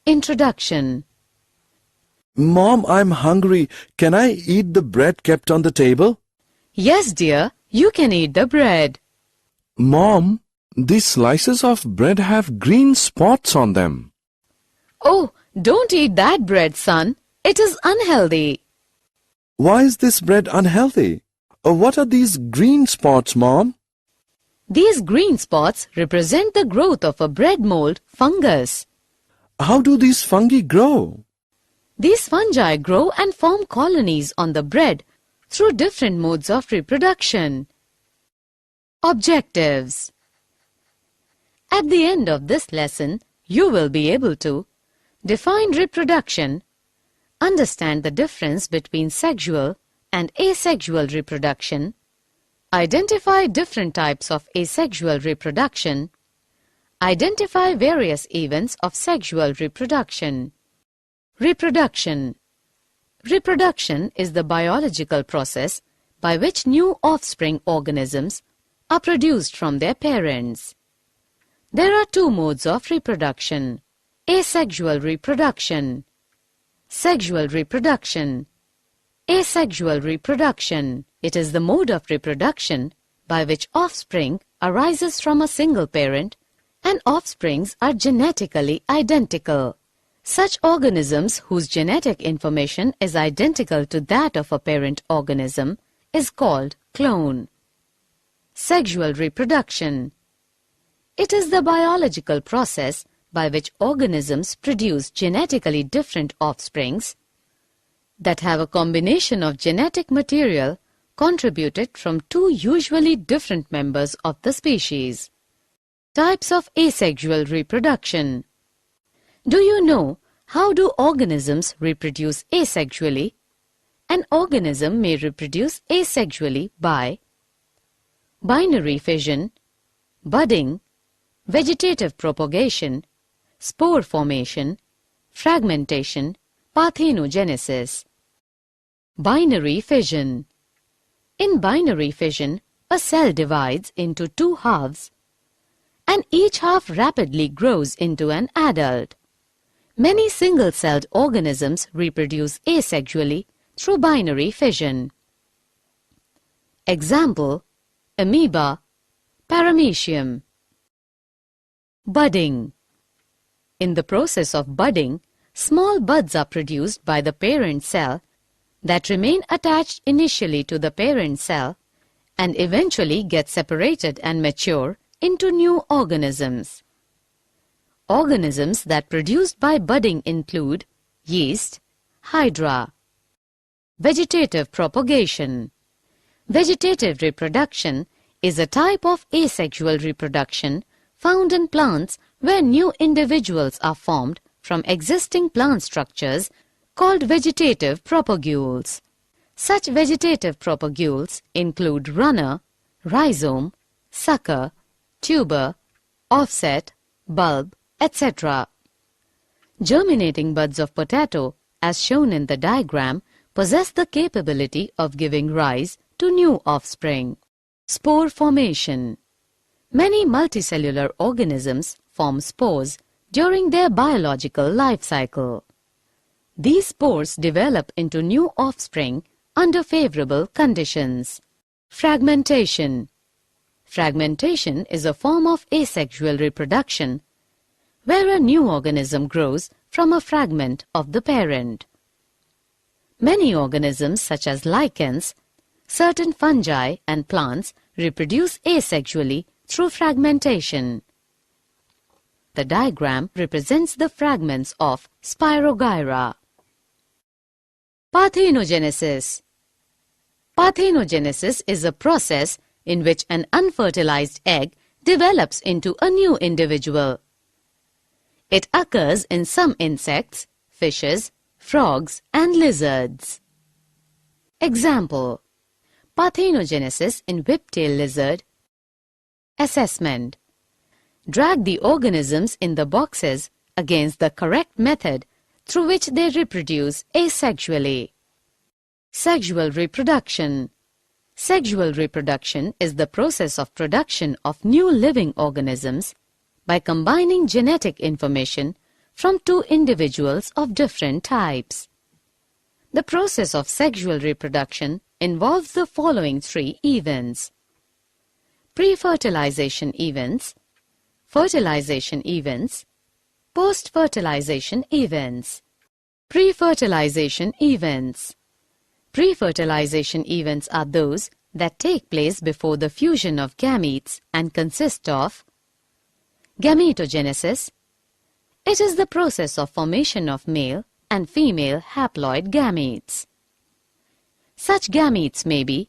Introduction. Mom, I'm hungry. Can I eat the bread kept on the table? Yes, dear, you can eat the bread. Mom, these slices of bread have green spots on them. Oh, don't eat that bread, son. It is unhealthy. Why is this bread unhealthy? What are these green spots, Mom? These green spots represent the growth of a bread mold fungus. How do these fungi grow? These fungi grow and form colonies on the bread through different modes of reproduction. Objectives. At the end of this lesson, you will be able to define reproduction, understand the difference between sexual and asexual reproduction, identify different types of asexual reproduction, identify various events of sexual reproduction. Reproduction. Reproduction is the biological process by which new offspring organisms are produced from their parents. There are two modes of reproduction: asexual reproduction, sexual reproduction. Asexual reproduction. It is the mode of reproduction by which offspring arises from a single parent and offsprings are genetically identical. Such organisms whose genetic information is identical to that of a parent organism is called clone. Sexual reproduction. It is the biological process by which organisms produce genetically different offsprings that have a combination of genetic material contributed from two usually different members of the species. Types of asexual reproduction. Do you know how do organisms reproduce asexually? An organism may reproduce asexually by binary fission, budding, vegetative propagation, spore formation, fragmentation, parthenogenesis. Binary fission. In binary fission, a cell divides into two halves, and each half rapidly grows into an adult. Many single-celled organisms reproduce asexually through binary fission. Example: amoeba, paramecium. Budding. In the process of budding, small buds are produced by the parent cell that remain attached initially to the parent cell and eventually get separated and mature into new organisms. Organisms that produced by budding include yeast, hydra. Vegetative propagation. Vegetative reproduction is a type of asexual reproduction found in plants where new individuals are formed from existing plant structures called vegetative propagules. Such vegetative propagules include runner, rhizome, sucker, tuber, offset, bulb, etc. Germinating buds of potato, as shown in the diagram, possess the capability of giving rise to new offspring. Spore formation. Many multicellular organisms form spores during their biological life cycle. These spores develop into new offspring under favorable conditions. Fragmentation. Fragmentation is a form of asexual reproduction where a new organism grows from a fragment of the parent. Many organisms such as lichens, certain fungi and plants reproduce asexually through fragmentation. The diagram represents the fragments of Spirogyra. Parthenogenesis. Parthenogenesis is a process in which an unfertilized egg develops into a new individual. It occurs in some insects, fishes, frogs, and lizards. Example: parthenogenesis in whiptail lizard. Assessment: drag the organisms in the boxes against the correct method through which they reproduce asexually. Sexual reproduction. Sexual reproduction is the process of production of new living organisms by combining genetic information from two individuals of different types. The process of sexual reproduction involves the following three events: pre-fertilization events, fertilization events, post-fertilization events. Pre-fertilization events. Pre-fertilization events are those that take place before the fusion of gametes and consist of gametogenesis. It is the process of formation of male and female haploid gametes. Such gametes may be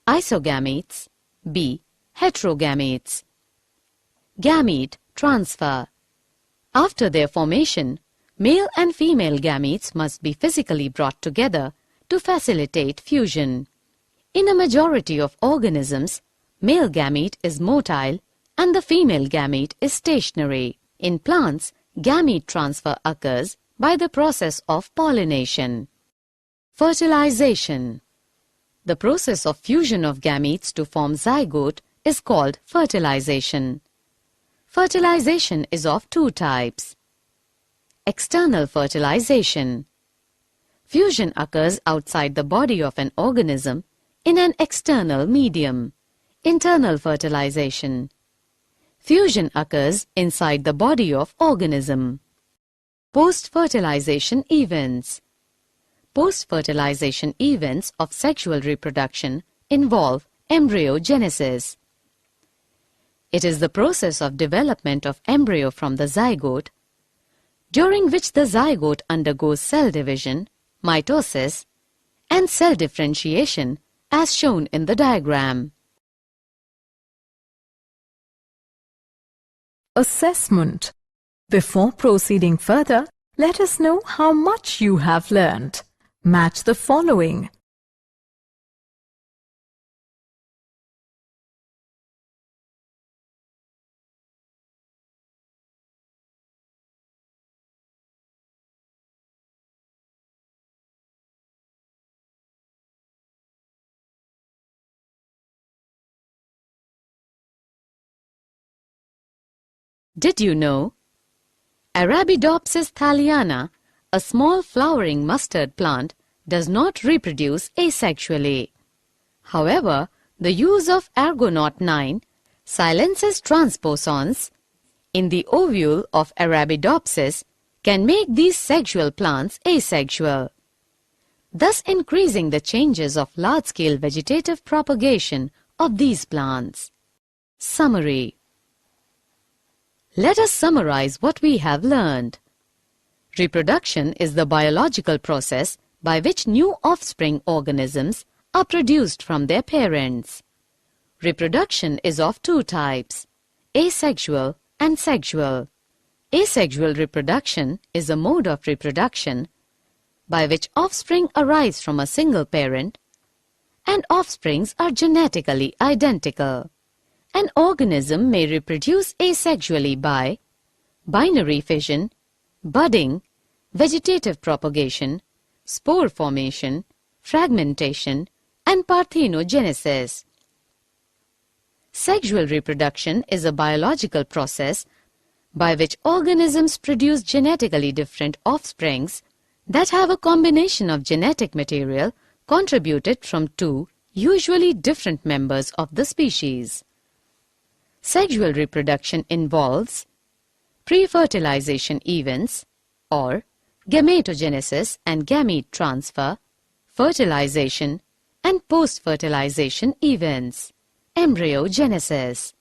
isogametes, B. heterogametes. Gamete transfer. After their formation, male and female gametes must be physically brought together to facilitate fusion. In a majority of organisms, male gamete is motile and the female gamete is stationary. In plants, gamete transfer occurs by the process of pollination. Fertilization. The process of fusion of gametes to form zygote is called fertilization. Fertilization is of two types. External fertilization. Fusion occurs outside the body of an organism in an external medium. Internal fertilization. Fusion occurs inside the body of organism. Post-fertilization events. Post-fertilization events of sexual reproduction involve embryogenesis. It is the process of development of embryo from the zygote, during which the zygote undergoes cell division, mitosis, and cell differentiation as shown in the diagram. Assessment. Before proceeding further, let us know how much you have learned. Match the following. Did you know? Arabidopsis thaliana, a small flowering mustard plant, does not reproduce asexually. However, the use of Argonaut 9 silences transposons in the ovule of Arabidopsis can make these sexual plants asexual, thus increasing the chances of large-scale vegetative propagation of these plants. Summary. Let us summarize what we have learned. Reproduction is the biological process by which new offspring organisms are produced from their parents. Reproduction is of two types, asexual and sexual. Asexual reproduction is a mode of reproduction by which offspring arise from a single parent and offsprings are genetically identical. An organism may reproduce asexually by binary fission, budding, vegetative propagation, spore formation, fragmentation, and parthenogenesis. Sexual reproduction is a biological process by which organisms produce genetically different offsprings that have a combination of genetic material contributed from two usually different members of the species. Sexual reproduction involves pre-fertilization events or gametogenesis and gamete transfer, fertilization and post-fertilization events, embryogenesis.